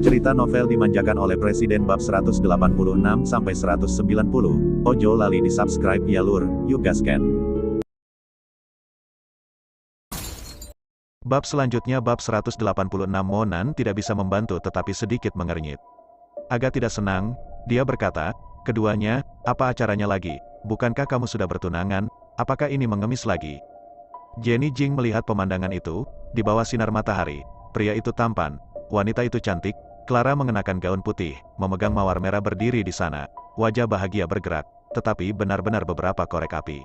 Cerita novel dimanjakan oleh Presiden bab 186-190. Ojo lali di subscribe ya lur, yuk gasken. Bab selanjutnya bab 186. Monan tidak bisa membantu tetapi sedikit mengernyit. Agak tidak senang, dia berkata, keduanya, apa acaranya lagi? Bukankah kamu sudah bertunangan? Apakah ini mengemis lagi? Jenny Jing melihat pemandangan itu, di bawah sinar matahari. Pria itu tampan, wanita itu cantik. Clara mengenakan gaun putih, memegang mawar merah berdiri di sana. Wajah bahagia bergerak, tetapi benar-benar beberapa korek api.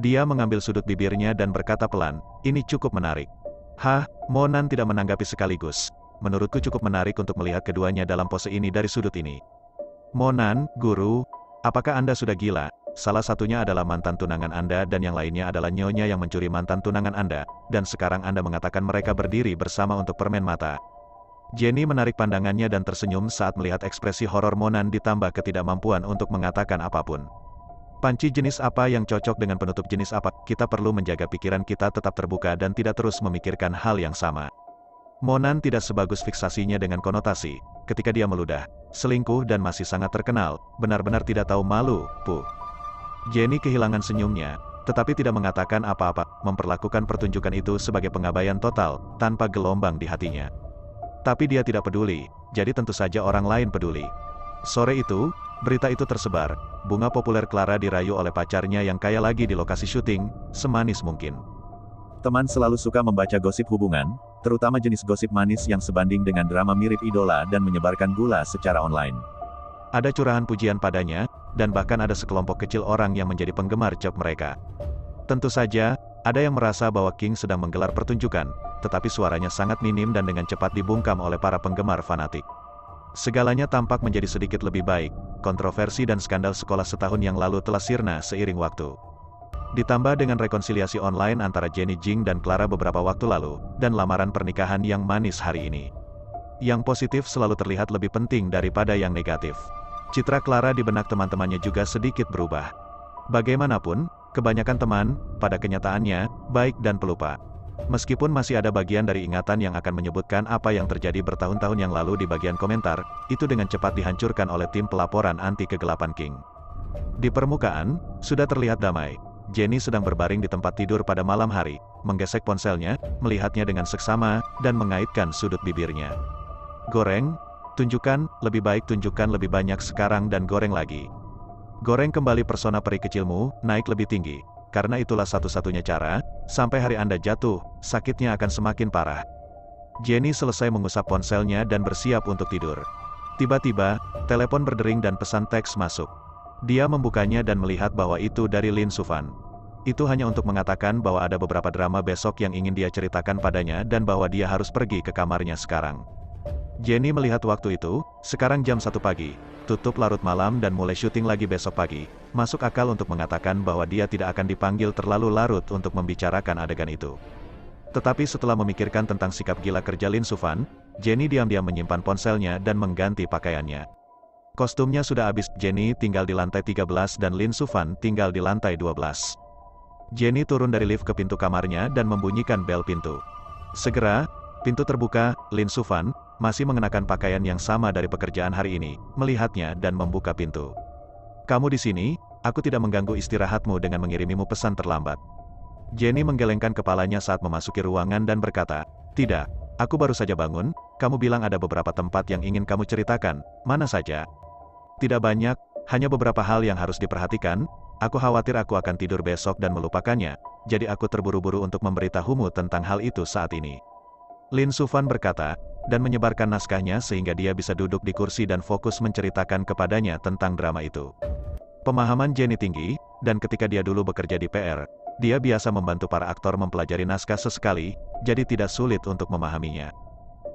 Dia mengambil sudut bibirnya dan berkata pelan, ini cukup menarik. Hah, Monan tidak menanggapi sekaligus. Menurutku cukup menarik untuk melihat keduanya dalam pose ini dari sudut ini. Monan, guru, apakah Anda sudah gila? Salah satunya adalah mantan tunangan Anda dan yang lainnya adalah nyonya yang mencuri mantan tunangan Anda, dan sekarang Anda mengatakan mereka berdiri bersama untuk permen mata. Jenny menarik pandangannya dan tersenyum saat melihat ekspresi horor Monan ditambah ketidakmampuan untuk mengatakan apapun. Panci jenis apa yang cocok dengan penutup jenis apa? Kita perlu menjaga pikiran kita tetap terbuka dan tidak terus memikirkan hal yang sama. Monan tidak sebagus fiksasinya dengan konotasi, ketika dia meludah, selingkuh dan masih sangat terkenal, benar-benar tidak tahu malu, puh. Jenny kehilangan senyumnya, tetapi tidak mengatakan apa-apa, memperlakukan pertunjukan itu sebagai pengabaian total, tanpa gelombang di hatinya. Tapi dia tidak peduli, jadi tentu saja orang lain peduli. Sore itu, berita itu tersebar, bunga populer Clara dirayu oleh pacarnya yang kaya lagi di lokasi syuting, semanis mungkin. Teman selalu suka membaca gosip hubungan, terutama jenis gosip manis yang sebanding dengan drama mirip idola dan menyebarkan gula secara online. Ada curahan pujian padanya, dan bahkan ada sekelompok kecil orang yang menjadi penggemar job mereka. Tentu saja, ada yang merasa bahwa King sedang menggelar pertunjukan, tetapi suaranya sangat minim dan dengan cepat dibungkam oleh para penggemar fanatik. Segalanya tampak menjadi sedikit lebih baik, kontroversi dan skandal sekolah setahun yang lalu telah sirna seiring waktu. Ditambah dengan rekonsiliasi online antara Jenny Jing dan Clara beberapa waktu lalu, dan lamaran pernikahan yang manis hari ini. Yang positif selalu terlihat lebih penting daripada yang negatif. Citra Clara di benak teman-temannya juga sedikit berubah. Bagaimanapun, kebanyakan teman, pada kenyataannya, baik dan pelupa. Meskipun masih ada bagian dari ingatan yang akan menyebutkan apa yang terjadi bertahun-tahun yang lalu di bagian komentar, itu dengan cepat dihancurkan oleh tim pelaporan anti kegelapan King. Di permukaan, sudah terlihat damai. Jenny sedang berbaring di tempat tidur pada malam hari, menggesek ponselnya, melihatnya dengan seksama, dan mengaitkan sudut bibirnya. Goreng, tunjukkan, lebih baik tunjukkan lebih banyak sekarang dan goreng lagi. Goreng kembali persona peri kecilmu, naik lebih tinggi. Karena itulah satu-satunya cara, sampai hari Anda jatuh, sakitnya akan semakin parah. Jenny selesai mengusap ponselnya dan bersiap untuk tidur. Tiba-tiba, telepon berdering dan pesan teks masuk. Dia membukanya dan melihat bahwa itu dari Lin Sufan. Itu hanya untuk mengatakan bahwa ada beberapa drama besok yang ingin dia ceritakan padanya dan bahwa dia harus pergi ke kamarnya sekarang. Jenny melihat waktu itu, sekarang jam 1 pagi, tutup larut malam dan mulai syuting lagi besok pagi. Masuk akal untuk mengatakan bahwa dia tidak akan dipanggil terlalu larut untuk membicarakan adegan itu. Tetapi setelah memikirkan tentang sikap gila kerja Lin Sufan, Jenny diam-diam menyimpan ponselnya dan mengganti pakaiannya. Kostumnya sudah habis, Jenny tinggal di lantai 13 dan Lin Sufan tinggal di lantai 12. Jenny turun dari lift ke pintu kamarnya dan membunyikan bel pintu. Segera, pintu terbuka, Lin Sufan, masih mengenakan pakaian yang sama dari pekerjaan hari ini, melihatnya dan membuka pintu. Kamu di sini, aku tidak mengganggu istirahatmu dengan mengirimimu pesan terlambat. Jenny menggelengkan kepalanya saat memasuki ruangan dan berkata, tidak, aku baru saja bangun, kamu bilang ada beberapa tempat yang ingin kamu ceritakan, mana saja? Tidak banyak, hanya beberapa hal yang harus diperhatikan, aku khawatir aku akan tidur besok dan melupakannya, jadi aku terburu-buru untuk memberitahumu tentang hal itu saat ini. Lin Sufan berkata, dan menyebarkan naskahnya sehingga dia bisa duduk di kursi dan fokus menceritakan kepadanya tentang drama itu. Pemahaman Jenny tinggi, dan ketika dia dulu bekerja di PR, dia biasa membantu para aktor mempelajari naskah sesekali, jadi tidak sulit untuk memahaminya.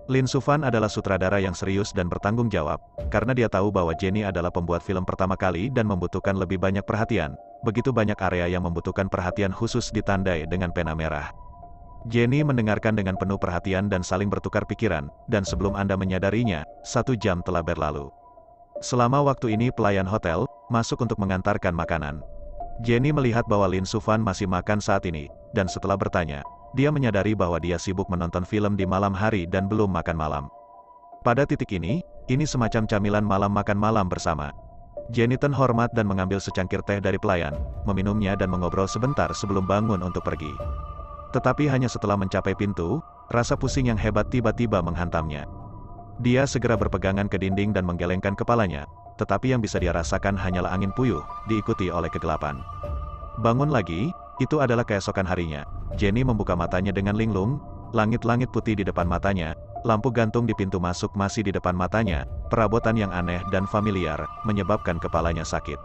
Lin Sufan adalah sutradara yang serius dan bertanggung jawab, karena dia tahu bahwa Jenny adalah pembuat film pertama kali dan membutuhkan lebih banyak perhatian, begitu banyak area yang membutuhkan perhatian khusus ditandai dengan pena merah. Jenny mendengarkan dengan penuh perhatian dan saling bertukar pikiran, dan sebelum Anda menyadarinya, 1 jam telah berlalu. Selama waktu ini pelayan hotel, masuk untuk mengantarkan makanan. Jenny melihat bahwa Lin Sufan masih makan saat ini, dan setelah bertanya, dia menyadari bahwa dia sibuk menonton film di malam hari dan belum makan malam. Pada titik ini semacam camilan malam makan malam bersama. Jenny hormat dan mengambil secangkir teh dari pelayan, meminumnya dan mengobrol sebentar sebelum bangun untuk pergi. Tetapi hanya setelah mencapai pintu, rasa pusing yang hebat tiba-tiba menghantamnya. Dia segera berpegangan ke dinding dan menggelengkan kepalanya, tetapi yang bisa dia rasakan hanyalah angin puyuh, diikuti oleh kegelapan. Bangun lagi, itu adalah keesokan harinya. Jenny membuka matanya dengan linglung, langit-langit putih di depan matanya, lampu gantung di pintu masuk masih di depan matanya, perabotan yang aneh dan familiar, menyebabkan kepalanya sakit.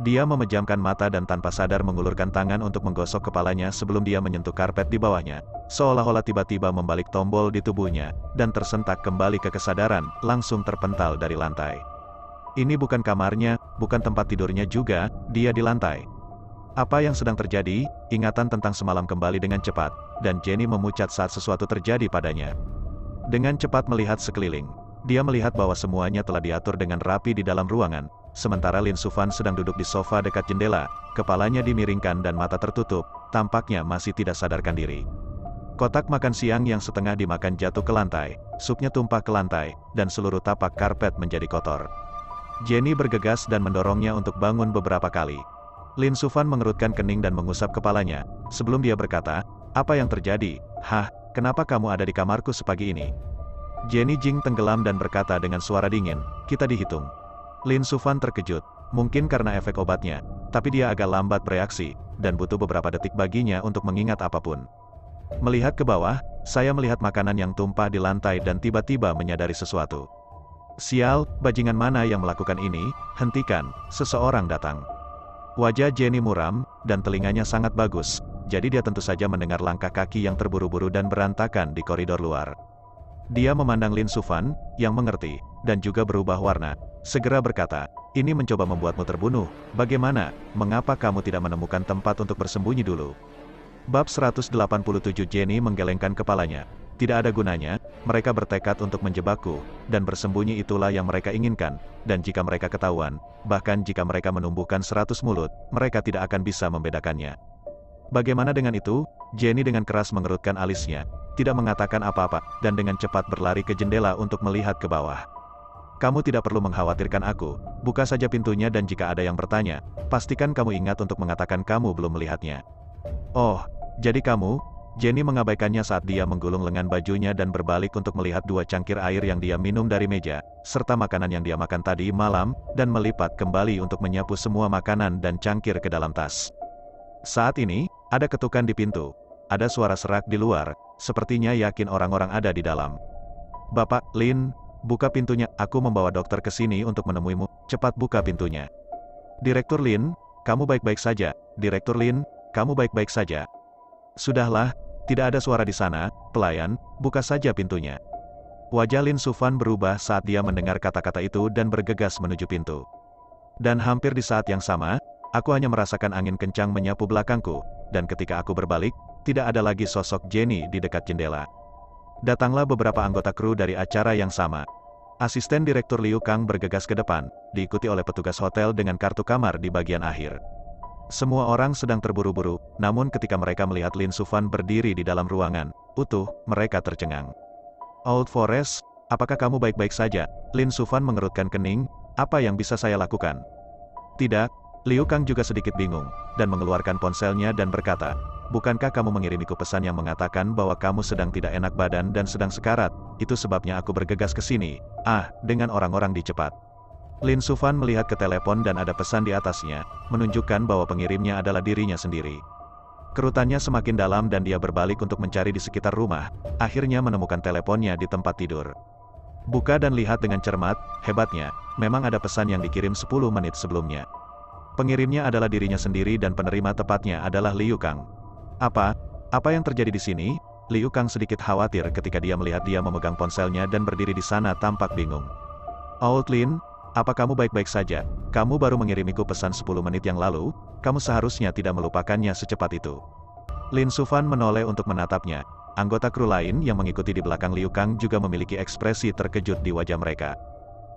Dia memejamkan mata dan tanpa sadar mengulurkan tangan untuk menggosok kepalanya sebelum dia menyentuh karpet di bawahnya, seolah-olah tiba-tiba membalik tombol di tubuhnya, dan tersentak kembali ke kesadaran, langsung terpental dari lantai. Ini bukan kamarnya, bukan tempat tidurnya juga, dia di lantai. Apa yang sedang terjadi? Ingatan tentang semalam kembali dengan cepat, dan Jenny memucat saat sesuatu terjadi padanya. Dengan cepat melihat sekeliling, dia melihat bahwa semuanya telah diatur dengan rapi di dalam ruangan, sementara Lin Sufan sedang duduk di sofa dekat jendela, kepalanya dimiringkan dan mata tertutup, tampaknya masih tidak sadarkan diri. Kotak makan siang yang setengah dimakan jatuh ke lantai, supnya tumpah ke lantai, dan seluruh tapak karpet menjadi kotor. Jenny bergegas dan mendorongnya untuk bangun beberapa kali. Lin Sufan mengerutkan kening dan mengusap kepalanya, sebelum dia berkata, "Apa yang terjadi? Hah? Kenapa kamu ada di kamarku sepagi ini?" Jenny Jing tenggelam dan berkata dengan suara dingin, "Kita dihitung." Lin Sufan terkejut, mungkin karena efek obatnya, tapi dia agak lambat bereaksi, dan butuh beberapa detik baginya untuk mengingat apapun. Melihat ke bawah, saya melihat makanan yang tumpah di lantai dan tiba-tiba menyadari sesuatu. Sial, bajingan mana yang melakukan ini? Hentikan, seseorang datang. Wajah Jenny muram, dan telinganya sangat bagus, jadi dia tentu saja mendengar langkah kaki yang terburu-buru dan berantakan di koridor luar. Dia memandang Lin Sufan, yang mengerti, dan juga berubah warna, segera berkata, "Ini mencoba membuatmu terbunuh, bagaimana? Mengapa kamu tidak menemukan tempat untuk bersembunyi dulu?" Bab 187. Jenny menggelengkan kepalanya. Tidak ada gunanya, mereka bertekad untuk menjebakku, dan bersembunyi itulah yang mereka inginkan, dan jika mereka ketahuan, bahkan jika mereka menumbuhkan 100 mulut, mereka tidak akan bisa membedakannya. Bagaimana dengan itu? Jenny dengan keras mengerutkan alisnya, tidak mengatakan apa-apa, dan dengan cepat berlari ke jendela untuk melihat ke bawah. "Kamu tidak perlu mengkhawatirkan aku, buka saja pintunya dan jika ada yang bertanya, pastikan kamu ingat untuk mengatakan kamu belum melihatnya." "Oh, jadi kamu?" Jenny mengabaikannya saat dia menggulung lengan bajunya dan berbalik untuk melihat 2 cangkir air yang dia minum dari meja, serta makanan yang dia makan tadi malam, dan melipat kembali untuk menyapu semua makanan dan cangkir ke dalam tas. Saat ini, ada ketukan di pintu. Ada suara serak di luar, sepertinya yakin orang-orang ada di dalam. "Bapak, Lin, buka pintunya, aku membawa dokter ke sini untuk menemuimu, cepat buka pintunya." "Direktur Lin, kamu baik-baik saja, Direktur Lin, kamu baik-baik saja." "Sudahlah, tidak ada suara di sana, pelayan, buka saja pintunya." Wajah Lin Sufan berubah saat dia mendengar kata-kata itu dan bergegas menuju pintu. Dan hampir di saat yang sama, aku hanya merasakan angin kencang menyapu belakangku, dan ketika aku berbalik, tidak ada lagi sosok Jenny di dekat jendela. Datanglah beberapa anggota kru dari acara yang sama. Asisten Direktur Liu Kang bergegas ke depan, diikuti oleh petugas hotel dengan kartu kamar di bagian akhir. Semua orang sedang terburu-buru, namun ketika mereka melihat Lin Sufan berdiri di dalam ruangan, utuh, mereka tercengang. "Old Forest, apakah kamu baik-baik saja?" Lin Sufan mengerutkan kening, "Apa yang bisa saya lakukan?" "Tidak." Liu Kang juga sedikit bingung, dan mengeluarkan ponselnya dan berkata, "Bukankah kamu mengirimiku pesan yang mengatakan bahwa kamu sedang tidak enak badan dan sedang sekarat? Itu sebabnya aku bergegas ke sini, dengan orang-orang di cepat." Lin Sufan melihat ke telepon dan ada pesan di atasnya, menunjukkan bahwa pengirimnya adalah dirinya sendiri. Kerutannya semakin dalam dan dia berbalik untuk mencari di sekitar rumah, akhirnya menemukan teleponnya di tempat tidur. Buka dan lihat dengan cermat, hebatnya, memang ada pesan yang dikirim 10 menit sebelumnya. Pengirimnya adalah dirinya sendiri dan penerima tepatnya adalah Liu Kang. Apa yang terjadi di sini?" Liu Kang sedikit khawatir ketika dia melihat dia memegang ponselnya dan berdiri di sana tampak bingung. "Old Lin, apa kamu baik-baik saja? Kamu baru mengirimiku pesan 10 menit yang lalu, kamu seharusnya tidak melupakannya secepat itu." Lin Sufan menoleh untuk menatapnya. Anggota kru lain yang mengikuti di belakang Liu Kang juga memiliki ekspresi terkejut di wajah mereka.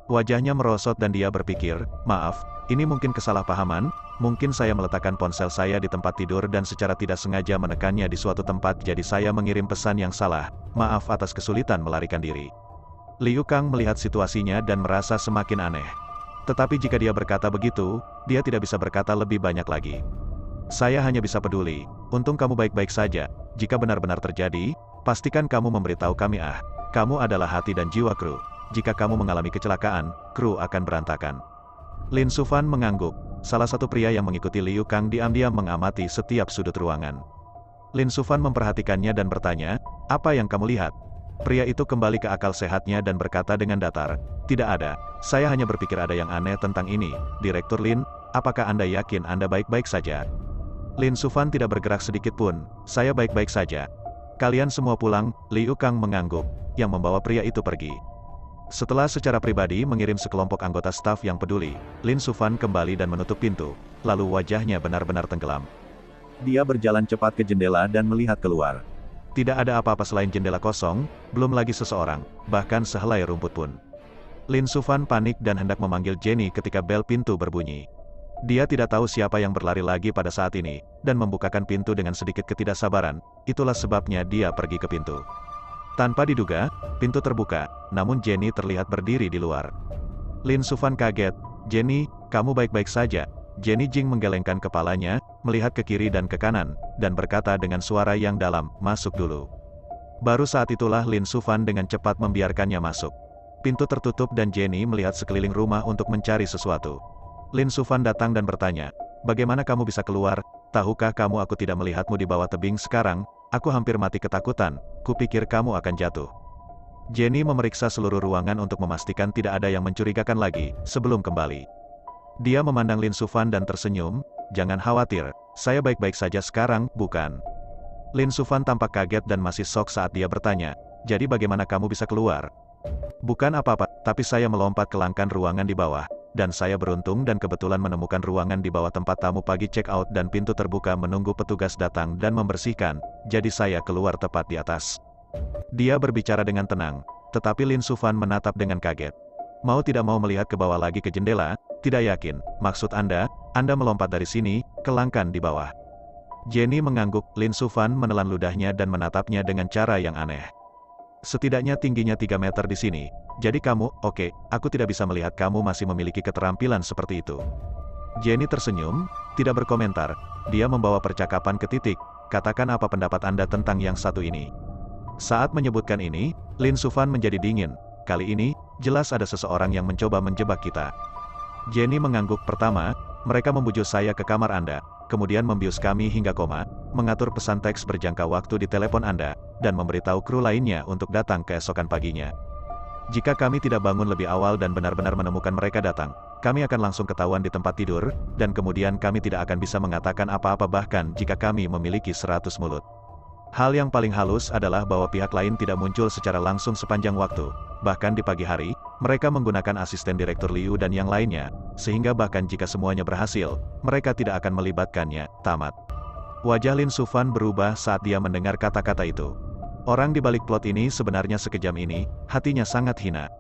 Wajahnya merosot dan dia berpikir, "Maaf, ini mungkin kesalahpahaman, mungkin saya meletakkan ponsel saya di tempat tidur dan secara tidak sengaja menekannya di suatu tempat jadi saya mengirim pesan yang salah, maaf atas kesulitan melarikan diri." Liu Kang melihat situasinya dan merasa semakin aneh. Tetapi jika dia berkata begitu, dia tidak bisa berkata lebih banyak lagi. Saya hanya bisa peduli, untung kamu baik-baik saja, jika benar-benar terjadi, pastikan kamu memberitahu kami. Kamu adalah hati dan jiwa kru. Jika kamu mengalami kecelakaan, kru akan berantakan. Lin Sufan mengangguk. Salah satu pria yang mengikuti Liu Kang diam-diam mengamati setiap sudut ruangan. Lin Sufan memperhatikannya dan bertanya, apa yang kamu lihat? Pria itu kembali ke akal sehatnya dan berkata dengan datar, tidak ada, saya hanya berpikir ada yang aneh tentang ini. Direktur Lin, apakah Anda yakin Anda baik-baik saja? Lin Sufan tidak bergerak sedikit pun, saya baik-baik saja. Kalian semua pulang. Liu Kang mengangguk, yang membawa pria itu pergi. Setelah secara pribadi mengirim sekelompok anggota staf yang peduli, Lin Sufan kembali dan menutup pintu, lalu wajahnya benar-benar tenggelam. Dia berjalan cepat ke jendela dan melihat keluar. Tidak ada apa-apa selain jendela kosong, belum lagi seseorang, bahkan sehelai rumput pun. Lin Sufan panik dan hendak memanggil Jenny ketika bel pintu berbunyi. Dia tidak tahu siapa yang berlari lagi pada saat ini, dan membukakan pintu dengan sedikit ketidaksabaran, itulah sebabnya dia pergi ke pintu. Tanpa diduga, pintu terbuka, namun Jenny terlihat berdiri di luar. Lin Sufan kaget, Jenny, kamu baik-baik saja? Jenny Jing menggelengkan kepalanya, melihat ke kiri dan ke kanan, dan berkata dengan suara yang dalam, masuk dulu. Baru saat itulah Lin Sufan dengan cepat membiarkannya masuk. Pintu tertutup dan Jenny melihat sekeliling rumah untuk mencari sesuatu. Lin Sufan datang dan bertanya, bagaimana kamu bisa keluar? Tahukah kamu aku tidak melihatmu di bawah tebing sekarang? Aku hampir mati ketakutan, kupikir kamu akan jatuh. Jenny memeriksa seluruh ruangan untuk memastikan tidak ada yang mencurigakan lagi, sebelum kembali. Dia memandang Lin Sufan dan tersenyum, jangan khawatir, saya baik-baik saja sekarang, bukan? Lin Sufan tampak kaget dan masih shock saat dia bertanya, jadi bagaimana kamu bisa keluar? Bukan apa-apa, tapi saya melompat ke langkan ruangan di bawah, dan saya beruntung dan kebetulan menemukan ruangan di bawah tempat tamu pagi check out dan pintu terbuka menunggu petugas datang dan membersihkan, jadi saya keluar tepat di atas. Dia berbicara dengan tenang, tetapi Lin Sufan menatap dengan kaget. Mau tidak mau melihat ke bawah lagi ke jendela, tidak yakin, maksud Anda melompat dari sini, ke langkan di bawah. Jenny mengangguk, Lin Sufan menelan ludahnya dan menatapnya dengan cara yang aneh. Setidaknya tingginya 3 meter di sini, jadi kamu, oke, aku tidak bisa melihat kamu masih memiliki keterampilan seperti itu. Jenny tersenyum, tidak berkomentar, dia membawa percakapan ke titik, katakan apa pendapat Anda tentang yang satu ini. Saat menyebutkan ini, Lin Sufan menjadi dingin, kali ini, jelas ada seseorang yang mencoba menjebak kita. Jenny mengangguk, pertama, mereka membujuk saya ke kamar Anda, kemudian membius kami hingga koma, mengatur pesan teks berjangka waktu di telepon Anda, dan memberitahu kru lainnya untuk datang keesokan paginya. Jika kami tidak bangun lebih awal dan benar-benar menemukan mereka datang, kami akan langsung ketahuan di tempat tidur, dan kemudian kami tidak akan bisa mengatakan apa-apa bahkan jika kami memiliki 100 mulut. Hal yang paling halus adalah bahwa pihak lain tidak muncul secara langsung sepanjang waktu, bahkan di pagi hari, mereka menggunakan asisten Direktur Liu dan yang lainnya, sehingga bahkan jika semuanya berhasil, mereka tidak akan melibatkannya, tamat. Wajah Lin Sufan berubah saat dia mendengar kata-kata itu. Orang di balik plot ini sebenarnya sekejam ini, hatinya sangat hina.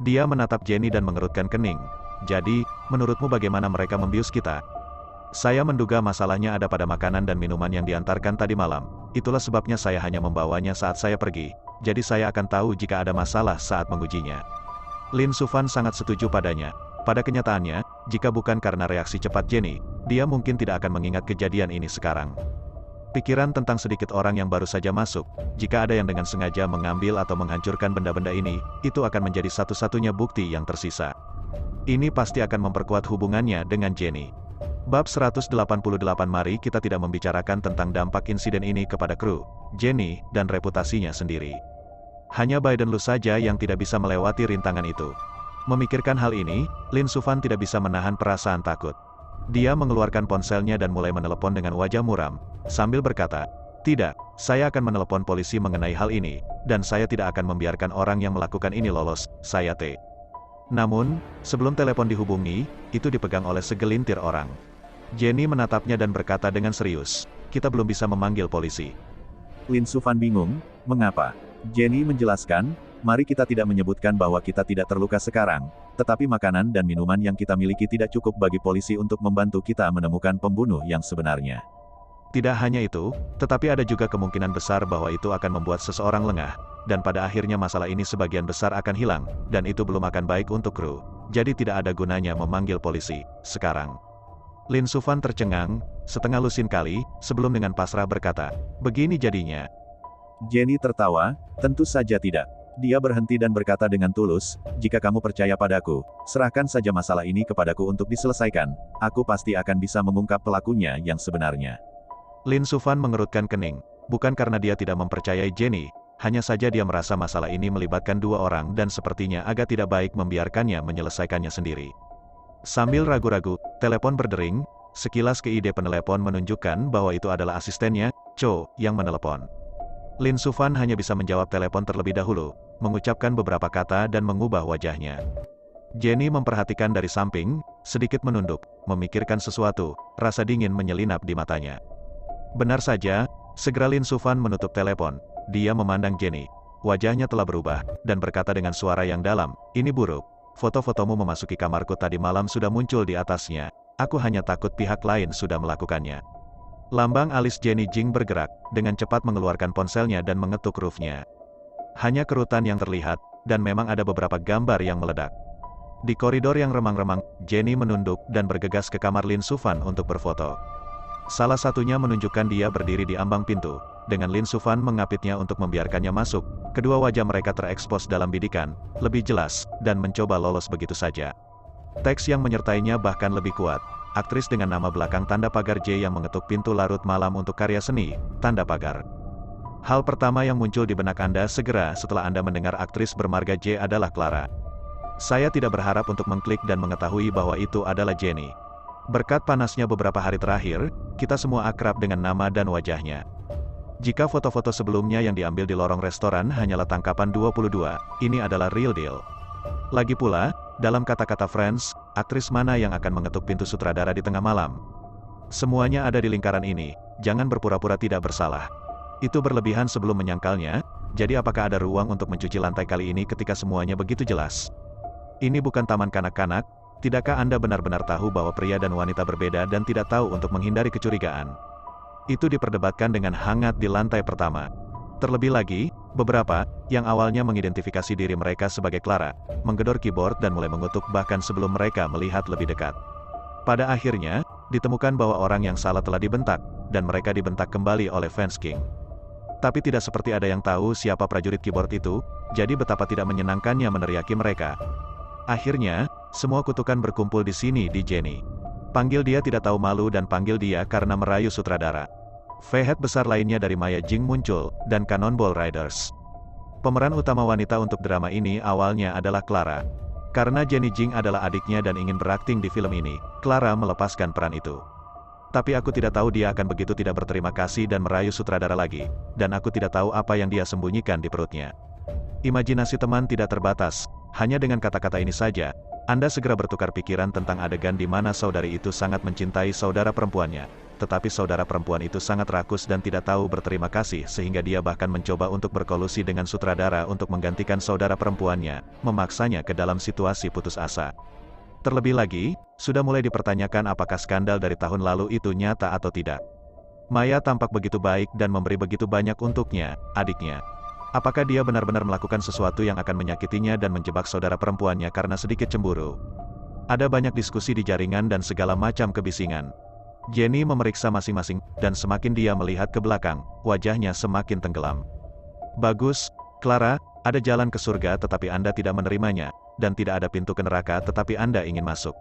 Dia menatap Jenny dan mengerutkan kening. Jadi, menurutmu bagaimana mereka membius kita? Saya menduga masalahnya ada pada makanan dan minuman yang diantarkan tadi malam. Itulah sebabnya saya hanya membawanya saat saya pergi. Jadi saya akan tahu jika ada masalah saat mengujinya. Lin Sufan sangat setuju padanya. Pada kenyataannya, jika bukan karena reaksi cepat Jenny, dia mungkin tidak akan mengingat kejadian ini sekarang. Pikiran tentang sedikit orang yang baru saja masuk, jika ada yang dengan sengaja mengambil atau menghancurkan benda-benda ini, itu akan menjadi satu-satunya bukti yang tersisa. Ini pasti akan memperkuat hubungannya dengan Jenny. Bab 188. Mari kita tidak membicarakan tentang dampak insiden ini kepada kru, Jenny, dan reputasinya sendiri. Hanya Biden Lu saja yang tidak bisa melewati rintangan itu. Memikirkan hal ini, Lin Sufan tidak bisa menahan perasaan takut. Dia mengeluarkan ponselnya dan mulai menelepon dengan wajah muram, sambil berkata, tidak, saya akan menelepon polisi mengenai hal ini, dan saya tidak akan membiarkan orang yang melakukan ini lolos, saya T. Namun, sebelum telepon dihubungi, itu dipegang oleh segelintir orang. Jenny menatapnya dan berkata dengan serius, kita belum bisa memanggil polisi. Lin Sufan bingung, mengapa? Jenny menjelaskan, mari kita tidak menyebutkan bahwa kita tidak terluka sekarang, tetapi makanan dan minuman yang kita miliki tidak cukup bagi polisi untuk membantu kita menemukan pembunuh yang sebenarnya. Tidak hanya itu, tetapi ada juga kemungkinan besar bahwa itu akan membuat seseorang lengah. dan pada akhirnya masalah ini sebagian besar akan hilang, dan itu belum akan baik untuk kru. Jadi tidak ada gunanya memanggil polisi, sekarang. Lin Sufan tercengang, setengah lusin kali, sebelum dengan pasrah berkata, begini jadinya. Jenny tertawa, tentu saja tidak. Dia berhenti dan berkata dengan tulus, jika kamu percaya padaku, serahkan saja masalah ini kepadaku untuk diselesaikan, aku pasti akan bisa mengungkap pelakunya yang sebenarnya. Lin Sufan mengerutkan kening, bukan karena dia tidak mempercayai Jenny, hanya saja dia merasa masalah ini melibatkan dua orang dan sepertinya agak tidak baik membiarkannya menyelesaikannya sendiri. Sambil ragu-ragu, telepon berdering, sekilas ke ide penelepon menunjukkan bahwa itu adalah asistennya, Cho, yang menelepon. Lin Sufan hanya bisa menjawab telepon terlebih dahulu, mengucapkan beberapa kata dan mengubah wajahnya. Jenny memperhatikan dari samping, sedikit menunduk, memikirkan sesuatu, rasa dingin menyelinap di matanya. Benar saja, segera Lin Sufan menutup telepon, dia memandang Jenny. Wajahnya telah berubah, dan berkata dengan suara yang dalam, ini buruk. Foto-fotomu memasuki kamarku tadi malam sudah muncul di atasnya, aku hanya takut pihak lain sudah melakukannya. Lambang alis Jenny Jing bergerak, dengan cepat mengeluarkan ponselnya dan mengetuk roof-nya. Hanya kerutan yang terlihat, dan memang ada beberapa gambar yang meledak. Di koridor yang remang-remang, Jenny menunduk dan bergegas ke kamar Lin Sufan untuk berfoto. Salah satunya menunjukkan dia berdiri di ambang pintu, dengan Lin Sufan mengapitnya untuk membiarkannya masuk, kedua wajah mereka terekspos dalam bidikan, lebih jelas, dan mencoba lolos begitu saja. Teks yang menyertainya bahkan lebih kuat. Aktris dengan nama belakang tanda pagar J yang mengetuk pintu larut malam untuk karya seni, tanda pagar. Hal pertama yang muncul di benak Anda segera setelah Anda mendengar aktris bermarga J adalah Clara. Saya tidak berharap untuk mengklik dan mengetahui bahwa itu adalah Jenny. Berkat panasnya beberapa hari terakhir, kita semua akrab dengan nama dan wajahnya. Jika foto-foto sebelumnya yang diambil di lorong restoran hanyalah tangkapan 22, ini adalah real deal. Lagi pula, dalam kata-kata Friends, aktris mana yang akan mengetuk pintu sutradara di tengah malam? Semuanya ada di lingkaran ini, jangan berpura-pura tidak bersalah. Itu berlebihan sebelum menyangkalnya, jadi apakah ada ruang untuk mencuci lantai kali ini ketika semuanya begitu jelas? Ini bukan taman kanak-kanak, tidakkah Anda benar-benar tahu bahwa pria dan wanita berbeda dan tidak tahu untuk menghindari kecurigaan? Itu diperdebatkan dengan hangat di lantai pertama. Terlebih lagi, beberapa, yang awalnya mengidentifikasi diri mereka sebagai Clara, menggedor keyboard dan mulai mengutuk bahkan sebelum mereka melihat lebih dekat. Pada akhirnya, ditemukan bahwa orang yang salah telah dibentak, dan mereka dibentak kembali oleh fans King. Tapi tidak seperti ada yang tahu siapa prajurit keyboard itu, jadi betapa tidak menyenangkannya meneriaki mereka. Akhirnya, semua kutukan berkumpul di sini di Jenny. Panggil dia tidak tahu malu dan panggil dia karena merayu sutradara. Vehead besar lainnya dari Maya Jing muncul, dan Cannonball Riders. Pemeran utama wanita untuk drama ini awalnya adalah Clara. Karena Jenny Jing adalah adiknya dan ingin berakting di film ini, Clara melepaskan peran itu. Tapi aku tidak tahu dia akan begitu tidak berterima kasih dan merayu sutradara lagi, dan aku tidak tahu apa yang dia sembunyikan di perutnya. Imajinasi teman tidak terbatas, hanya dengan kata-kata ini saja, Anda segera bertukar pikiran tentang adegan di mana saudari itu sangat mencintai saudara perempuannya, tetapi saudara perempuan itu sangat rakus dan tidak tahu berterima kasih sehingga dia bahkan mencoba untuk berkolusi dengan sutradara untuk menggantikan saudara perempuannya, memaksanya ke dalam situasi putus asa. Terlebih lagi, sudah mulai dipertanyakan apakah skandal dari tahun lalu itu nyata atau tidak. Maya tampak begitu baik dan memberi begitu banyak untuknya, adiknya. Apakah dia benar-benar melakukan sesuatu yang akan menyakitinya dan menjebak saudara perempuannya karena sedikit cemburu? Ada banyak diskusi di jaringan dan segala macam kebisingan. Jenny memeriksa masing-masing, dan semakin dia melihat ke belakang, wajahnya semakin tenggelam. Bagus, Clara, ada jalan ke surga tetapi Anda tidak menerimanya, dan tidak ada pintu ke neraka tetapi Anda ingin masuk.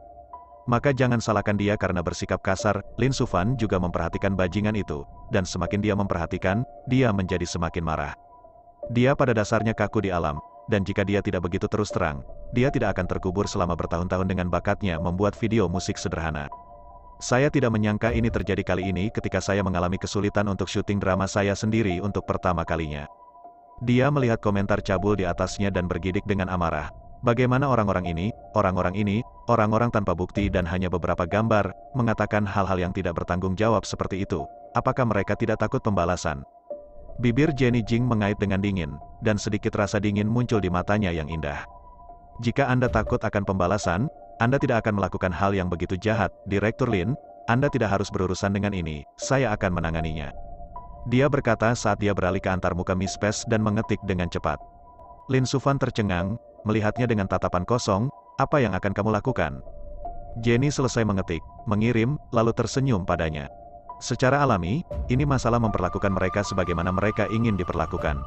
Maka jangan salahkan dia karena bersikap kasar. Lin Sufan juga memperhatikan bajingan itu, dan semakin dia memperhatikan, dia menjadi semakin marah. Dia pada dasarnya kaku di alam, dan jika dia tidak begitu terus terang, dia tidak akan terkubur selama bertahun-tahun dengan bakatnya membuat video musik sederhana. Saya tidak menyangka ini terjadi kali ini ketika saya mengalami kesulitan untuk syuting drama saya sendiri untuk pertama kalinya. Dia melihat komentar cabul di atasnya dan bergidik dengan amarah. Bagaimana orang-orang ini, orang-orang tanpa bukti dan hanya beberapa gambar, mengatakan hal-hal yang tidak bertanggung jawab seperti itu. Apakah mereka tidak takut pembalasan? Bibir Jenny Jing mengait dengan dingin, dan sedikit rasa dingin muncul di matanya yang indah. Jika Anda takut akan pembalasan, Anda tidak akan melakukan hal yang begitu jahat, Direktur Lin. Anda tidak harus berurusan dengan ini, saya akan menanganinya. Dia berkata saat dia beralih ke antarmuka Miss Pes dan mengetik dengan cepat. Lin Sufan tercengang, melihatnya dengan tatapan kosong. Apa yang akan kamu lakukan? Jenny selesai mengetik, mengirim, lalu tersenyum padanya. Secara alami, ini masalah memperlakukan mereka sebagaimana mereka ingin diperlakukan.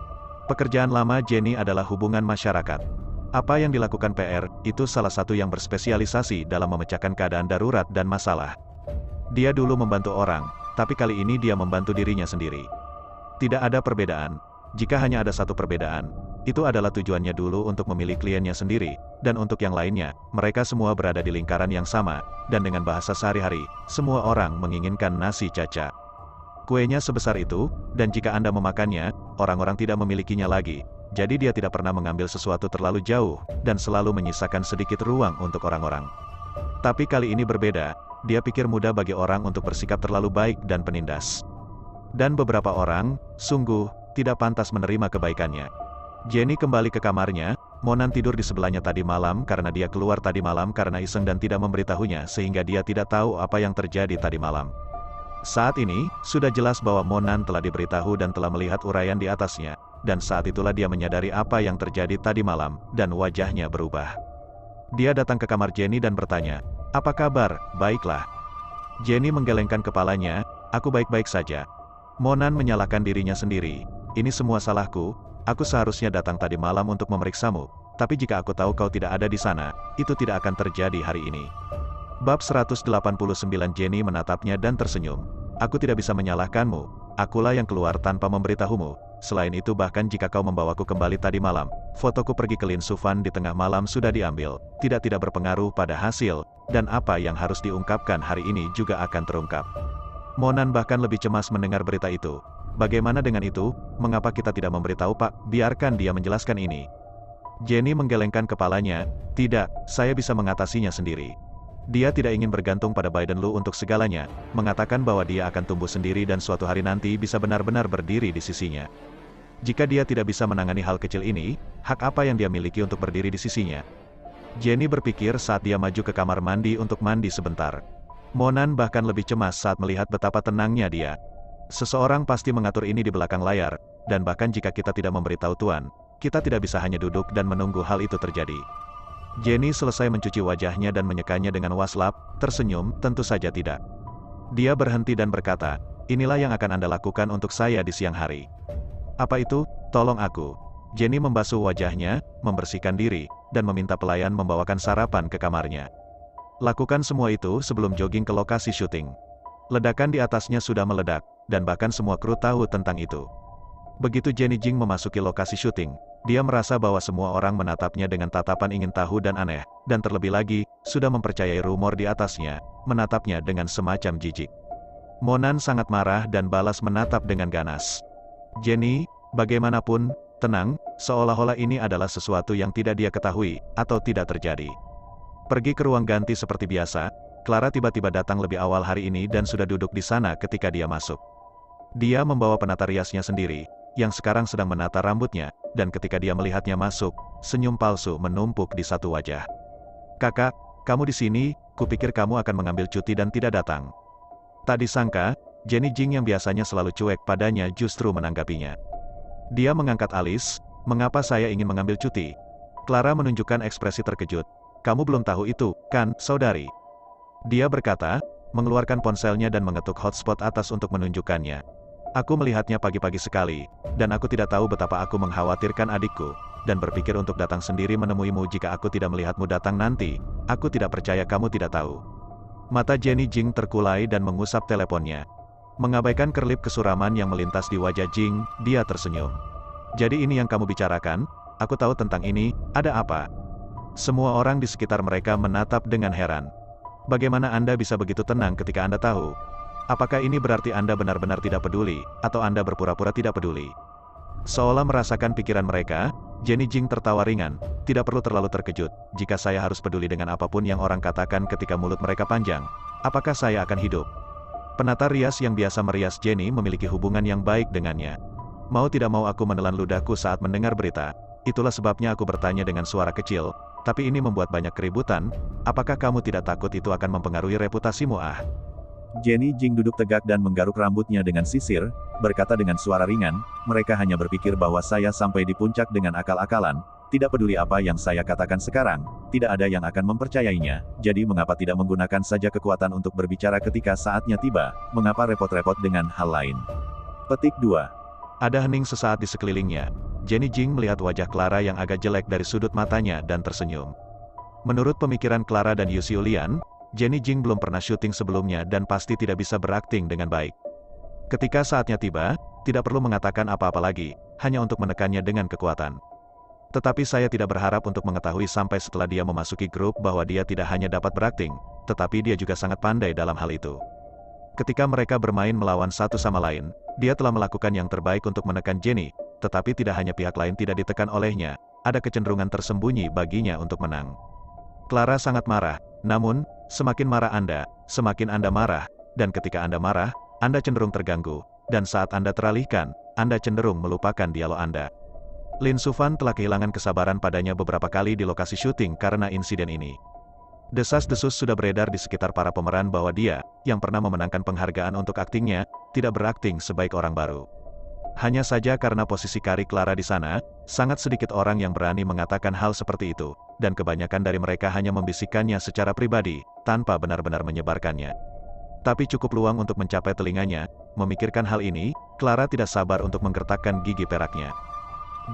Pekerjaan lama Jenny adalah hubungan masyarakat. Apa yang dilakukan PR, itu salah satu yang berspesialisasi dalam memecahkan keadaan darurat dan masalah. Dia dulu membantu orang, tapi kali ini dia membantu dirinya sendiri. Tidak ada perbedaan. Jika hanya ada satu perbedaan, itu adalah tujuannya dulu untuk memilih kliennya sendiri, dan untuk yang lainnya, mereka semua berada di lingkaran yang sama, dan dengan bahasa sehari-hari, semua orang menginginkan nasi caca. Kuenya sebesar itu, dan jika Anda memakannya, orang-orang tidak memilikinya lagi, jadi dia tidak pernah mengambil sesuatu terlalu jauh, dan selalu menyisakan sedikit ruang untuk orang-orang. Tapi kali ini berbeda, dia pikir mudah bagi orang untuk bersikap terlalu baik dan penindas. Dan beberapa orang, sungguh, tidak pantas menerima kebaikannya. Jenny kembali ke kamarnya, Monan tidur di sebelahnya tadi malam karena dia keluar tadi malam karena iseng dan tidak memberitahunya sehingga dia tidak tahu apa yang terjadi tadi malam. Saat ini, sudah jelas bahwa Monan telah diberitahu dan telah melihat uraian di atasnya, dan saat itulah dia menyadari apa yang terjadi tadi malam, dan wajahnya berubah. Dia datang ke kamar Jenny dan bertanya, "Apa kabar? Baiklah." Jenny menggelengkan kepalanya, "Aku baik-baik saja." Monan menyalahkan dirinya sendiri, "Ini semua salahku. Aku seharusnya datang tadi malam untuk memeriksamu, tapi jika aku tahu kau tidak ada di sana, itu tidak akan terjadi hari ini." Bab 189 Jenny menatapnya dan tersenyum. "Aku tidak bisa menyalahkanmu, akulah yang keluar tanpa memberitahumu. Selain itu bahkan jika kau membawaku kembali tadi malam, fotoku pergi ke Lin Sufan di tengah malam sudah diambil, tidak berpengaruh pada hasil, dan apa yang harus diungkapkan hari ini juga akan terungkap." Monan bahkan lebih cemas mendengar berita itu. "Bagaimana dengan itu? Mengapa kita tidak memberitahu Pak? Biarkan dia menjelaskan ini." Jenny menggelengkan kepalanya, "Tidak, saya bisa mengatasinya sendiri." Dia tidak ingin bergantung pada Biden Lu untuk segalanya, mengatakan bahwa dia akan tumbuh sendiri dan suatu hari nanti bisa benar-benar berdiri di sisinya. Jika dia tidak bisa menangani hal kecil ini, hak apa yang dia miliki untuk berdiri di sisinya? Jenny berpikir saat dia maju ke kamar mandi untuk mandi sebentar. Monan bahkan lebih cemas saat melihat betapa tenangnya dia. Seseorang pasti mengatur ini di belakang layar, dan bahkan jika kita tidak memberitahu Tuan, kita tidak bisa hanya duduk dan menunggu hal itu terjadi. Jenny selesai mencuci wajahnya dan menyekanya dengan waslap, tersenyum, "Tentu saja tidak." Dia berhenti dan berkata, "Inilah yang akan Anda lakukan untuk saya di siang hari." "Apa itu? Tolong aku." Jenny membasuh wajahnya, membersihkan diri, dan meminta pelayan membawakan sarapan ke kamarnya. Lakukan semua itu sebelum jogging ke lokasi syuting. Ledakan di atasnya sudah meledak, dan bahkan semua kru tahu tentang itu. Begitu Jenny Jing memasuki lokasi syuting, dia merasa bahwa semua orang menatapnya dengan tatapan ingin tahu dan aneh, dan terlebih lagi, sudah mempercayai rumor di atasnya, menatapnya dengan semacam jijik. Monan sangat marah dan balas menatap dengan ganas. "Jenny, bagaimanapun, tenang, seolah-olah ini adalah sesuatu yang tidak dia ketahui, atau tidak terjadi." Pergi ke ruang ganti seperti biasa, Clara tiba-tiba datang lebih awal hari ini dan sudah duduk di sana ketika dia masuk. Dia membawa penata riasnya sendiri, yang sekarang sedang menata rambutnya, dan ketika dia melihatnya masuk, senyum palsu menumpuk di satu wajah. "Kakak, kamu di sini, kupikir kamu akan mengambil cuti dan tidak datang." Tak disangka, Jenny Jing yang biasanya selalu cuek padanya justru menanggapinya. Dia mengangkat alis, "Mengapa saya ingin mengambil cuti?" Clara menunjukkan ekspresi terkejut. "Kamu belum tahu itu, kan, saudari?" Dia berkata, mengeluarkan ponselnya dan mengetuk hotspot atas untuk menunjukkannya. "Aku melihatnya pagi-pagi sekali, dan aku tidak tahu betapa aku mengkhawatirkan adikku, dan berpikir untuk datang sendiri menemuimu jika aku tidak melihatmu datang nanti. Aku tidak percaya kamu tidak tahu." Mata Jenny Jing terkulai dan mengusap teleponnya. Mengabaikan kerlip kesuraman yang melintas di wajah Jing, dia tersenyum. "Jadi ini yang kamu bicarakan? Aku tahu tentang ini, ada apa?" Semua orang di sekitar mereka menatap dengan heran. "Bagaimana Anda bisa begitu tenang ketika Anda tahu? Apakah ini berarti Anda benar-benar tidak peduli, atau Anda berpura-pura tidak peduli?" Seolah merasakan pikiran mereka, Jenny Jing tertawa ringan. "Tidak perlu terlalu terkejut, jika saya harus peduli dengan apapun yang orang katakan ketika mulut mereka panjang. Apakah saya akan hidup?" Penata rias yang biasa merias Jenny memiliki hubungan yang baik dengannya. "Mau tidak mau aku menelan ludahku saat mendengar berita. Itulah sebabnya aku bertanya dengan suara kecil, tapi ini membuat banyak keributan. Apakah kamu tidak takut itu akan mempengaruhi reputasimu?" Jenny Jing duduk tegak dan menggaruk rambutnya dengan sisir, berkata dengan suara ringan, mereka hanya berpikir bahwa saya sampai di puncak dengan akal-akalan, tidak peduli apa yang saya katakan sekarang, tidak ada yang akan mempercayainya, jadi mengapa tidak menggunakan saja kekuatan untuk berbicara ketika saatnya tiba, mengapa repot-repot dengan hal lain. Petik 2. Ada hening sesaat di sekelilingnya. Jenny Jing melihat wajah Clara yang agak jelek dari sudut matanya dan tersenyum. Menurut pemikiran Clara dan Yu Xiulian, Jenny Jing belum pernah syuting sebelumnya dan pasti tidak bisa berakting dengan baik. Ketika saatnya tiba, tidak perlu mengatakan apa-apa lagi, hanya untuk menekannya dengan kekuatan. Tetapi saya tidak berharap untuk mengetahui sampai setelah dia memasuki grup bahwa dia tidak hanya dapat berakting, tetapi dia juga sangat pandai dalam hal itu. Ketika mereka bermain melawan satu sama lain, dia telah melakukan yang terbaik untuk menekan Jenny, tetapi tidak hanya pihak lain tidak ditekan olehnya, ada kecenderungan tersembunyi baginya untuk menang. Clara sangat marah, namun, semakin marah Anda, semakin Anda marah, dan ketika Anda marah, Anda cenderung terganggu, dan saat Anda teralihkan, Anda cenderung melupakan dialog Anda. Lin Sufan telah kehilangan kesabaran padanya beberapa kali di lokasi syuting karena insiden ini. Desas-desus sudah beredar di sekitar para pemeran bahwa dia, yang pernah memenangkan penghargaan untuk aktingnya, tidak berakting sebaik orang baru. Hanya saja karena posisi Kari Clara di sana, sangat sedikit orang yang berani mengatakan hal seperti itu, dan kebanyakan dari mereka hanya membisikkannya secara pribadi, tanpa benar-benar menyebarkannya. Tapi cukup luang untuk mencapai telinganya, memikirkan hal ini, Clara tidak sabar untuk menggertakkan gigi peraknya.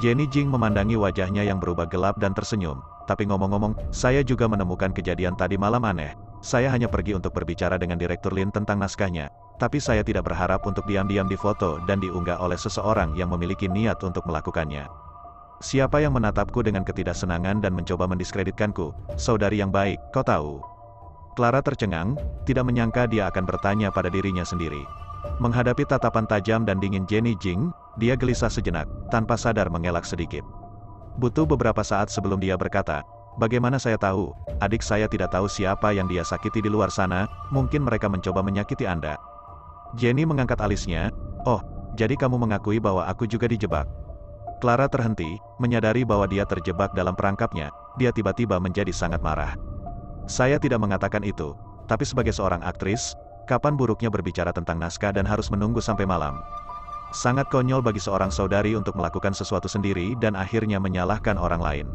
Jenny Jing memandangi wajahnya yang berubah gelap dan tersenyum, tapi ngomong-ngomong, saya juga menemukan kejadian tadi malam aneh. Saya hanya pergi untuk berbicara dengan Direktur Lin tentang naskahnya, tapi saya tidak berharap untuk diam-diam difoto dan diunggah oleh seseorang yang memiliki niat untuk melakukannya. Siapa yang menatapku dengan ketidaksenangan dan mencoba mendiskreditkanku? Saudari yang baik, kau tahu. Clara tercengang, tidak menyangka dia akan bertanya pada dirinya sendiri. Menghadapi tatapan tajam dan dingin Jenny Jing, dia gelisah sejenak, tanpa sadar mengelak sedikit. Butuh beberapa saat sebelum dia berkata, bagaimana saya tahu, adik saya tidak tahu siapa yang dia sakiti di luar sana, mungkin mereka mencoba menyakiti Anda. Jenny mengangkat alisnya, oh, jadi kamu mengakui bahwa aku juga dijebak. Clara terhenti, menyadari bahwa dia terjebak dalam perangkapnya, dia tiba-tiba menjadi sangat marah. Saya tidak mengatakan itu, tapi sebagai seorang aktris, kapan buruknya berbicara tentang naskah dan harus menunggu sampai malam? Sangat konyol bagi seorang saudari untuk melakukan sesuatu sendiri dan akhirnya menyalahkan orang lain.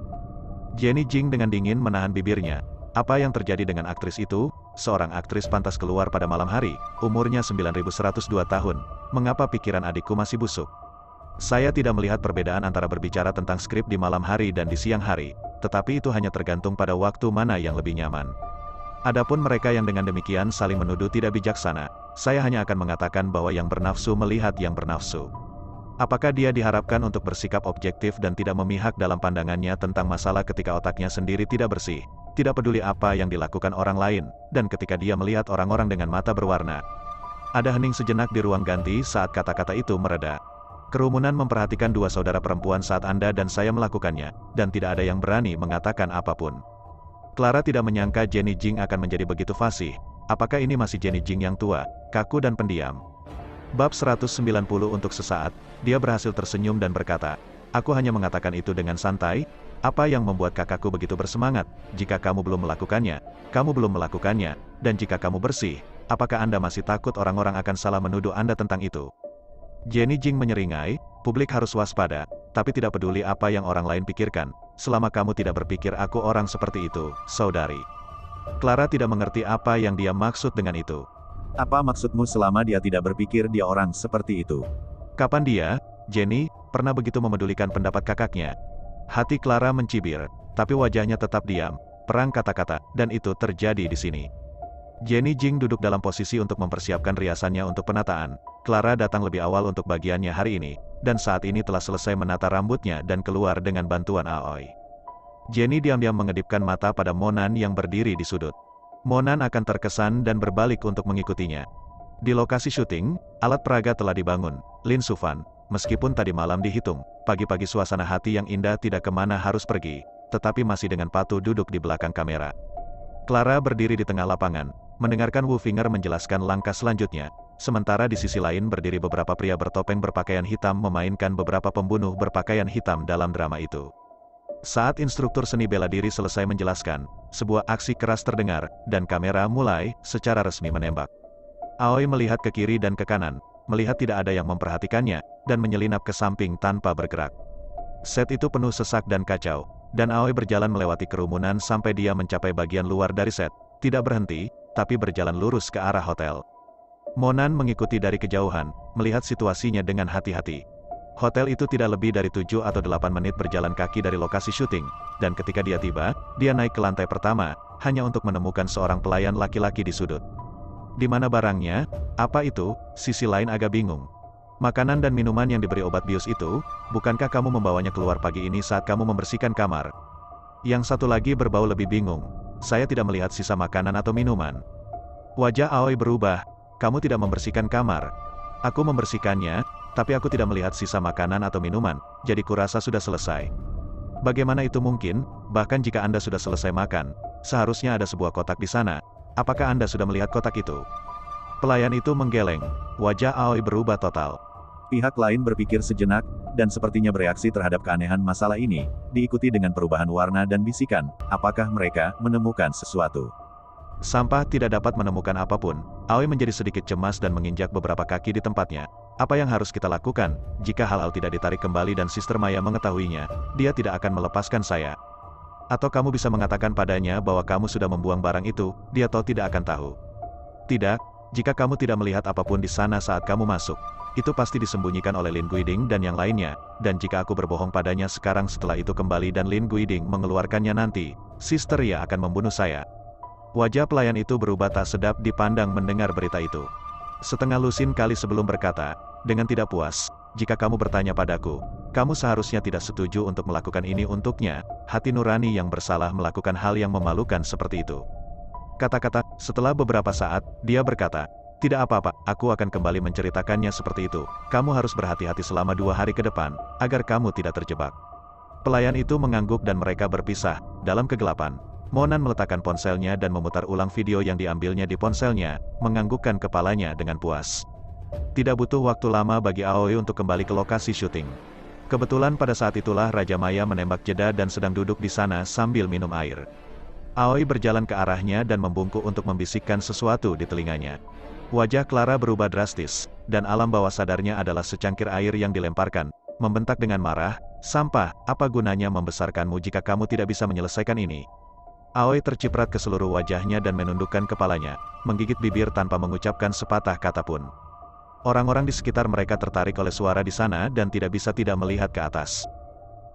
Jenny Jing dengan dingin menahan bibirnya. Apa yang terjadi dengan aktris itu? Seorang aktris pantas keluar pada malam hari, umurnya 9102 tahun. Mengapa pikiran adikku masih busuk? Saya tidak melihat perbedaan antara berbicara tentang skrip di malam hari dan di siang hari, tetapi itu hanya tergantung pada waktu mana yang lebih nyaman. Adapun mereka yang dengan demikian saling menuduh tidak bijaksana, saya hanya akan mengatakan bahwa yang bernafsu melihat yang bernafsu. Apakah dia diharapkan untuk bersikap objektif dan tidak memihak dalam pandangannya tentang masalah ketika otaknya sendiri tidak bersih, tidak peduli apa yang dilakukan orang lain, dan ketika dia melihat orang-orang dengan mata berwarna? Ada hening sejenak di ruang ganti saat kata-kata itu mereda. Kerumunan memperhatikan dua saudara perempuan saat Anda dan saya melakukannya, dan tidak ada yang berani mengatakan apapun. Clara tidak menyangka Jenny Jing akan menjadi begitu fasih. Apakah ini masih Jenny Jing yang tua, kaku dan pendiam? Bab 190 untuk sesaat, dia berhasil tersenyum dan berkata, aku hanya mengatakan itu dengan santai. Apa yang membuat kakakku begitu bersemangat? Jika kamu belum melakukannya, dan jika kamu bersih, apakah Anda masih takut orang-orang akan salah menuduh Anda tentang itu? Jenny Jing menyeringai, publik harus waspada, tapi tidak peduli apa yang orang lain pikirkan, selama kamu tidak berpikir aku orang seperti itu, saudari. Clara tidak mengerti apa yang dia maksud dengan itu. Apa maksudmu selama dia tidak berpikir dia orang seperti itu? Kapan dia, Jenny, pernah begitu memedulikan pendapat kakaknya? Hati Clara mencibir, tapi wajahnya tetap diam, perang kata-kata, dan itu terjadi di sini. Jenny Jing duduk dalam posisi untuk mempersiapkan riasannya untuk penataan. Clara datang lebih awal untuk bagiannya hari ini, dan saat ini telah selesai menata rambutnya dan keluar dengan bantuan Aoi. Jenny diam-diam mengedipkan mata pada Monan yang berdiri di sudut. Monan akan terkesan dan berbalik untuk mengikutinya. Di lokasi syuting, alat peraga telah dibangun. Lin Sufan, meskipun tadi malam dihitung, pagi-pagi suasana hati yang indah tidak kemana harus pergi, tetapi masih dengan patuh duduk di belakang kamera. Clara berdiri di tengah lapangan, mendengarkan Wu Finger menjelaskan langkah selanjutnya, sementara di sisi lain berdiri beberapa pria bertopeng berpakaian hitam memainkan beberapa pembunuh berpakaian hitam dalam drama itu. Saat instruktur seni bela diri selesai menjelaskan, sebuah aksi keras terdengar, dan kamera mulai, secara resmi menembak. Aoi melihat ke kiri dan ke kanan, melihat tidak ada yang memperhatikannya, dan menyelinap ke samping tanpa bergerak. Set itu penuh sesak dan kacau, dan Aoi berjalan melewati kerumunan sampai dia mencapai bagian luar dari set, tidak berhenti, tapi berjalan lurus ke arah hotel. Monan mengikuti dari kejauhan, melihat situasinya dengan hati-hati. Hotel itu tidak lebih dari 7 atau 8 menit berjalan kaki dari lokasi syuting, dan ketika dia tiba, dia naik ke lantai pertama, hanya untuk menemukan seorang pelayan laki-laki di sudut. Di mana barangnya? Apa itu? Sisi lain agak bingung. Makanan dan minuman yang diberi obat bius itu, bukankah kamu membawanya keluar pagi ini saat kamu membersihkan kamar? Yang satu lagi berbau lebih bingung. Saya tidak melihat sisa makanan atau minuman. Wajah Aoi berubah. Kamu tidak membersihkan kamar. Aku membersihkannya, tapi aku tidak melihat sisa makanan atau minuman, jadi kurasa sudah selesai. Bagaimana itu mungkin? Bahkan jika Anda sudah selesai makan, seharusnya ada sebuah kotak di sana. Apakah Anda sudah melihat kotak itu? Pelayan itu menggeleng. Wajah Aoi berubah total. Pihak lain berpikir sejenak, dan sepertinya bereaksi terhadap keanehan masalah ini, diikuti dengan perubahan warna dan bisikan, apakah mereka menemukan sesuatu. Sampah tidak dapat menemukan apapun. Aoi menjadi sedikit cemas dan menginjak beberapa kaki di tempatnya. Apa yang harus kita lakukan? Jika hal-hal tidak ditarik kembali dan Sister Maya mengetahuinya, dia tidak akan melepaskan saya. Atau kamu bisa mengatakan padanya bahwa kamu sudah membuang barang itu, dia tahu tidak akan tahu. Tidak, jika kamu tidak melihat apapun di sana saat kamu masuk, itu pasti disembunyikan oleh Lin Guiding dan yang lainnya, dan jika aku berbohong padanya sekarang setelah itu kembali dan Lin Guiding mengeluarkannya nanti, Sister Ya akan membunuh saya. Wajah pelayan itu berubah tak sedap dipandang mendengar berita itu. Setengah lusin kali sebelum berkata, dengan tidak puas, jika kamu bertanya padaku, kamu seharusnya tidak setuju untuk melakukan ini untuknya, hati nurani yang bersalah melakukan hal yang memalukan seperti itu. Kata-kata, setelah beberapa saat, dia berkata, tidak apa-apa, aku akan kembali menceritakannya seperti itu, kamu harus berhati-hati selama 2 hari ke depan, agar kamu tidak terjebak. Pelayan itu mengangguk dan mereka berpisah, dalam kegelapan. Monan meletakkan ponselnya dan memutar ulang video yang diambilnya di ponselnya, menganggukkan kepalanya dengan puas. Tidak butuh waktu lama bagi Aoi untuk kembali ke lokasi syuting. Kebetulan pada saat itulah Raja Maya menembak jeda dan sedang duduk di sana sambil minum air. Aoi berjalan ke arahnya dan membungkuk untuk membisikkan sesuatu di telinganya. Wajah Clara berubah drastis, dan alam bawah sadarnya adalah secangkir air yang dilemparkan, membentak dengan marah, sampah, apa gunanya membesarkanmu jika kamu tidak bisa menyelesaikan ini? Aoi terciprat ke seluruh wajahnya dan menundukkan kepalanya, menggigit bibir tanpa mengucapkan sepatah kata pun. Orang-orang di sekitar mereka tertarik oleh suara di sana dan tidak bisa tidak melihat ke atas.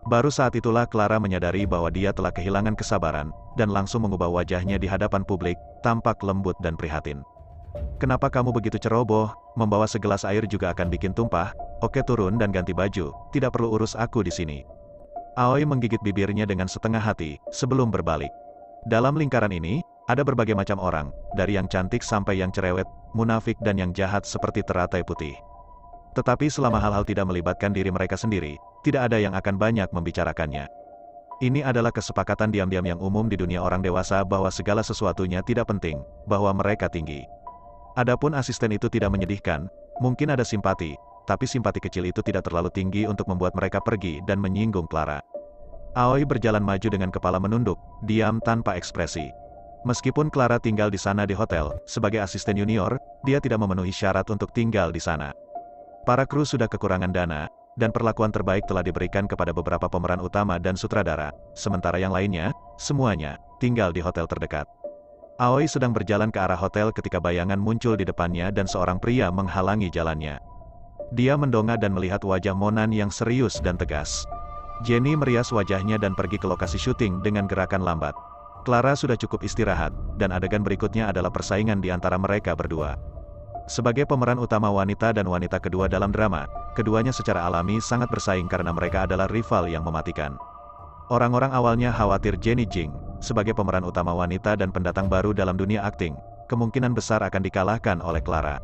Baru saat itulah Clara menyadari bahwa dia telah kehilangan kesabaran, dan langsung mengubah wajahnya di hadapan publik, tampak lembut dan prihatin. Kenapa kamu begitu ceroboh? Membawa segelas air juga akan bikin tumpah. Oke, turun dan ganti baju, tidak perlu urus aku di sini. Aoi menggigit bibirnya dengan setengah hati, sebelum berbalik. Dalam lingkaran ini, ada berbagai macam orang, dari yang cantik sampai yang cerewet, munafik dan yang jahat seperti teratai putih. Tetapi selama hal-hal tidak melibatkan diri mereka sendiri, tidak ada yang akan banyak membicarakannya. Ini adalah kesepakatan diam-diam yang umum di dunia orang dewasa bahwa segala sesuatunya tidak penting, bahwa mereka tinggi. Adapun asisten itu tidak menyedihkan, mungkin ada simpati, tapi simpati kecil itu tidak terlalu tinggi untuk membuat mereka pergi dan menyinggung Clara. Aoi berjalan maju dengan kepala menunduk, diam tanpa ekspresi. Meskipun Clara tinggal di sana di hotel, sebagai asisten junior, dia tidak memenuhi syarat untuk tinggal di sana. Para kru sudah kekurangan dana, dan perlakuan terbaik telah diberikan kepada beberapa pemeran utama dan sutradara, sementara yang lainnya, semuanya, tinggal di hotel terdekat. Aoi sedang berjalan ke arah hotel ketika bayangan muncul di depannya dan seorang pria menghalangi jalannya. Dia mendongak dan melihat wajah Monan yang serius dan tegas. Jenny merias wajahnya dan pergi ke lokasi syuting dengan gerakan lambat. Clara sudah cukup istirahat, dan adegan berikutnya adalah persaingan di antara mereka berdua. Sebagai pemeran utama wanita dan wanita kedua dalam drama, keduanya secara alami sangat bersaing karena mereka adalah rival yang mematikan. Orang-orang awalnya khawatir Jenny Jing, sebagai pemeran utama wanita dan pendatang baru dalam dunia akting, kemungkinan besar akan dikalahkan oleh Clara.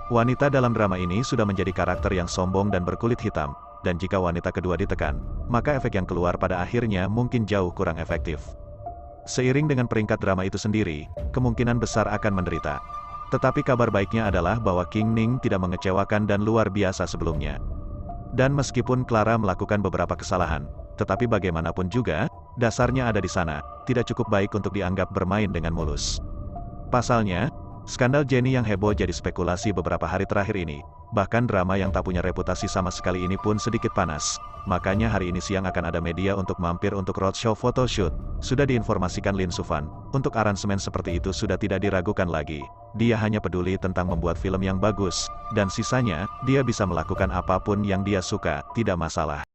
Wanita dalam drama ini sudah menjadi karakter yang sombong dan berkulit hitam, dan jika wanita kedua ditekan, maka efek yang keluar pada akhirnya mungkin jauh kurang efektif. Seiring dengan peringkat drama itu sendiri, kemungkinan besar akan menderita. Tetapi kabar baiknya adalah bahwa King Ning tidak mengecewakan dan luar biasa sebelumnya. Dan meskipun Clara melakukan beberapa kesalahan, tetapi bagaimanapun juga, dasarnya ada di sana, tidak cukup baik untuk dianggap bermain dengan mulus. Pasalnya, Skandal Jennie yang heboh jadi spekulasi beberapa hari terakhir ini. Bahkan drama yang tak punya reputasi sama sekali ini pun sedikit panas. Makanya hari ini siang akan ada media untuk mampir untuk roadshow photoshoot. Sudah diinformasikan Lin Sufan, untuk aransemen seperti itu sudah tidak diragukan lagi. Dia hanya peduli tentang membuat film yang bagus, dan sisanya, dia bisa melakukan apapun yang dia suka, tidak masalah.